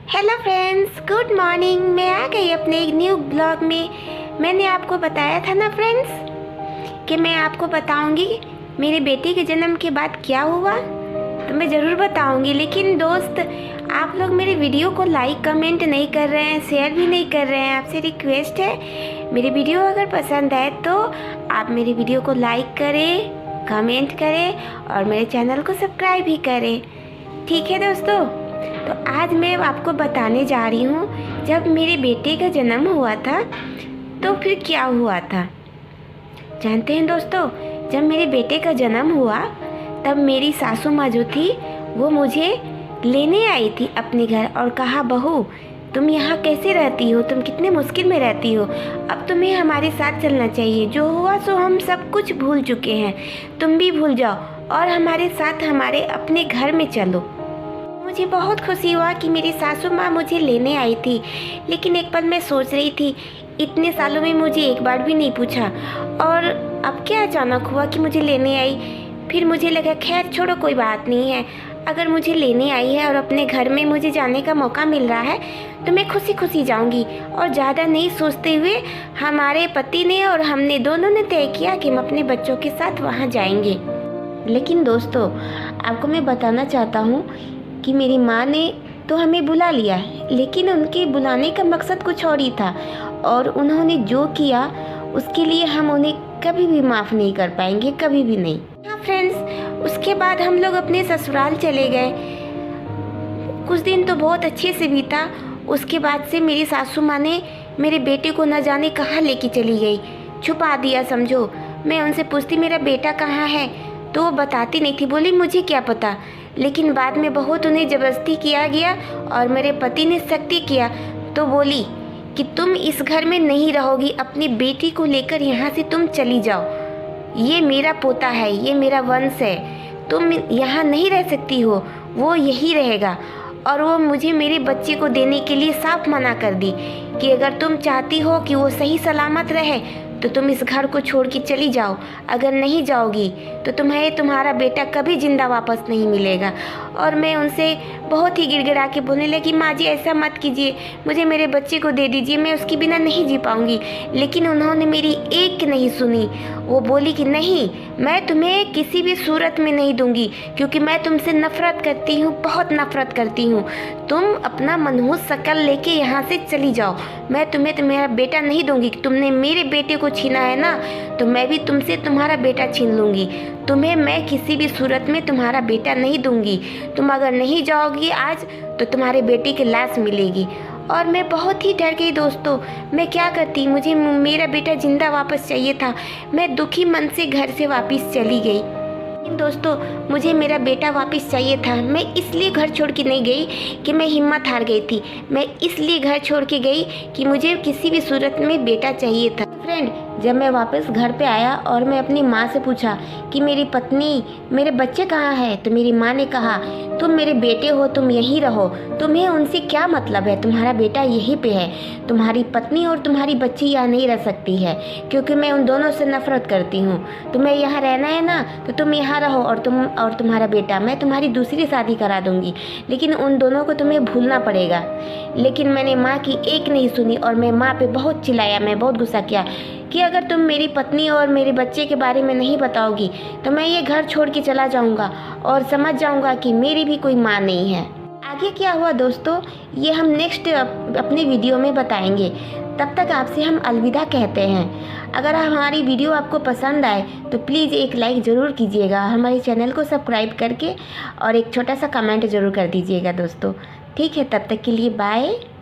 Hello friends, good morning. मैं आ गई अपने एक न्यू ब्लॉग में। मैंने आपको बताया था ना फ्रेंड्स कि मैं आपको बताऊंगी मेरी बेटी के जन्म के बाद क्या हुआ, तो मैं ज़रूर बताऊंगी। लेकिन दोस्त, आप लोग मेरे वीडियो को लाइक कमेंट नहीं कर रहे हैं, शेयर भी नहीं कर रहे हैं। आपसे रिक्वेस्ट है, मेरी वीडियो अगर पसंद आए तो आप मेरी वीडियो को लाइक करें, कमेंट करें और मेरे चैनल को सब्सक्राइब भी करें। ठीक है दोस्तों, तो आज मैं आपको बताने जा रही हूँ जब मेरे बेटे का जन्म हुआ था तो फिर क्या हुआ था। जानते हैं दोस्तों, जब मेरे बेटे का जन्म हुआ तब मेरी सासू माँ जो थी वो मुझे लेने आई थी अपने घर और कहा, बहू तुम यहाँ कैसे रहती हो, तुम कितने मुश्किल में रहती हो, अब तुम्हें हमारे साथ चलना चाहिए। जो हुआ सो हम सब कुछ भूल चुके हैं, तुम भी भूल जाओ और हमारे साथ हमारे अपने घर में चलो। मुझे बहुत खुशी हुआ कि मेरी सासू माँ मुझे लेने आई थी, लेकिन एक पल मैं सोच रही थी इतने सालों में मुझे एक बार भी नहीं पूछा और अब क्या अचानक हुआ कि मुझे लेने आई। फिर मुझे लगा खैर छोड़ो, कोई बात नहीं है, अगर मुझे लेने आई है और अपने घर में मुझे जाने का मौका मिल रहा है तो मैं खुशी खुशी जाऊंगी। और ज़्यादा नहीं सोचते हुए हमारे पति ने और हमने दोनों ने तय किया कि हम अपने बच्चों के साथ वहाँ जाएंगे। लेकिन दोस्तों, आपको मैं बताना चाहता हूँ कि मेरी माँ ने तो हमें बुला लिया है, लेकिन उनके बुलाने का मकसद कुछ और ही था और उन्होंने जो किया उसके लिए हम उन्हें कभी भी माफ़ नहीं कर पाएंगे, कभी भी नहीं। हाँ फ्रेंड्स, उसके बाद हम लोग अपने ससुराल चले गए। कुछ दिन तो बहुत अच्छे से बीता। उसके बाद से मेरी सासू माँ ने मेरे बेटे को न जाने कहाँ लेके चली गई, छुपा दिया समझो। मैं उनसे पूछती मेरा बेटा कहाँ है तो वो बताती नहीं थी, बोली मुझे क्या पता। लेकिन बाद में बहुत उन्हें ज़बरदस्ती किया गया और मेरे पति ने सख्ती किया तो बोली कि तुम इस घर में नहीं रहोगी, अपनी बेटी को लेकर यहाँ से तुम चली जाओ। ये मेरा पोता है, ये मेरा वंश है, तुम यहाँ नहीं रह सकती हो, वो यही रहेगा। और वो मुझे मेरे बच्चे को देने के लिए साफ मना कर दी कि अगर तुम चाहती हो कि वो सही सलामत रहे तो तुम इस घर को छोड़ के चली जाओ, अगर नहीं जाओगी तो तुम्हारा बेटा कभी ज़िंदा वापस नहीं मिलेगा। और मैं उनसे बहुत ही गिड़गिड़ा के बोलने लगी, माँ जी ऐसा मत कीजिए, मुझे मेरे बच्चे को दे दीजिए, मैं उसके बिना नहीं जी पाऊँगी। लेकिन उन्होंने मेरी एक नहीं सुनी। वो बोली कि नहीं, मैं तुम्हें किसी भी सूरत में नहीं दूँगी क्योंकि मैं तुमसे नफ़रत करती हूँ, बहुत नफ़रत करती हूँ। तुम अपना मनहूस शक्ल लेके यहाँ से चली जाओ, मैं तुम्हें तुम्हारा बेटा नहीं दूँगी। तुमने मेरे बेटे को छीना है ना, तो मैं भी तुमसे तुम्हारा बेटा छीन लूँगी। तुम्हें मैं किसी भी सूरत में तुम्हारा बेटा नहीं दूँगी। तुम अगर नहीं जाओगी आज तो तुम्हारे बेटे की लाश मिलेगी। और मैं बहुत ही डर गई दोस्तों। मैं क्या करती, मुझे मेरा बेटा ज़िंदा वापस चाहिए था। मैं दुखी मन से घर से वापस चली गई। लेकिन दोस्तों, मुझे मेरा बेटा वापस चाहिए था। मैं इसलिए घर छोड़ के नहीं गई कि मैं हिम्मत हार गई थी, मैं इसलिए घर छोड़ के गई कि मुझे किसी भी सूरत में बेटा चाहिए था। फ्रेंड, जब मैं वापस घर पे आया और मैं अपनी माँ से पूछा कि मेरी पत्नी, मेरे बच्चे कहाँ हैं, तो मेरी माँ ने कहा तुम मेरे बेटे हो, तुम यहीं रहो, तुम्हें उनसे क्या मतलब है, तुम्हारा बेटा यहीं पे है, तुम्हारी पत्नी और तुम्हारी बच्ची यहाँ नहीं रह सकती है क्योंकि मैं उन दोनों से नफरत करती हूँ। तुम्हें यहाँ रहना है ना तो तुम यहाँ रहो और तुम्हारा बेटा, मैं तुम्हारी दूसरी शादी करा दूँगी, लेकिन उन दोनों को तुम्हें भूलना पड़ेगा। लेकिन मैंने माँ की एक नहीं सुनी और मैं माँ पे बहुत चिल्लाया, मैं बहुत गुस्सा किया कि अगर तुम मेरी पत्नी और मेरे बच्चे के बारे में नहीं बताओगी तो मैं ये घर छोड़ के चला जाऊंगा और समझ जाऊंगा कि मेरी भी कोई माँ नहीं है। आगे क्या हुआ दोस्तों, ये हम नेक्स्ट अपने वीडियो में बताएंगे। तब तक आपसे हम अलविदा कहते हैं। अगर हमारी वीडियो आपको पसंद आए तो प्लीज़ एक लाइक ज़रूर कीजिएगा, हमारे चैनल को सब्सक्राइब करके और एक छोटा सा कमेंट ज़रूर कर दीजिएगा दोस्तों। ठीक है, तब तक के लिए बाय।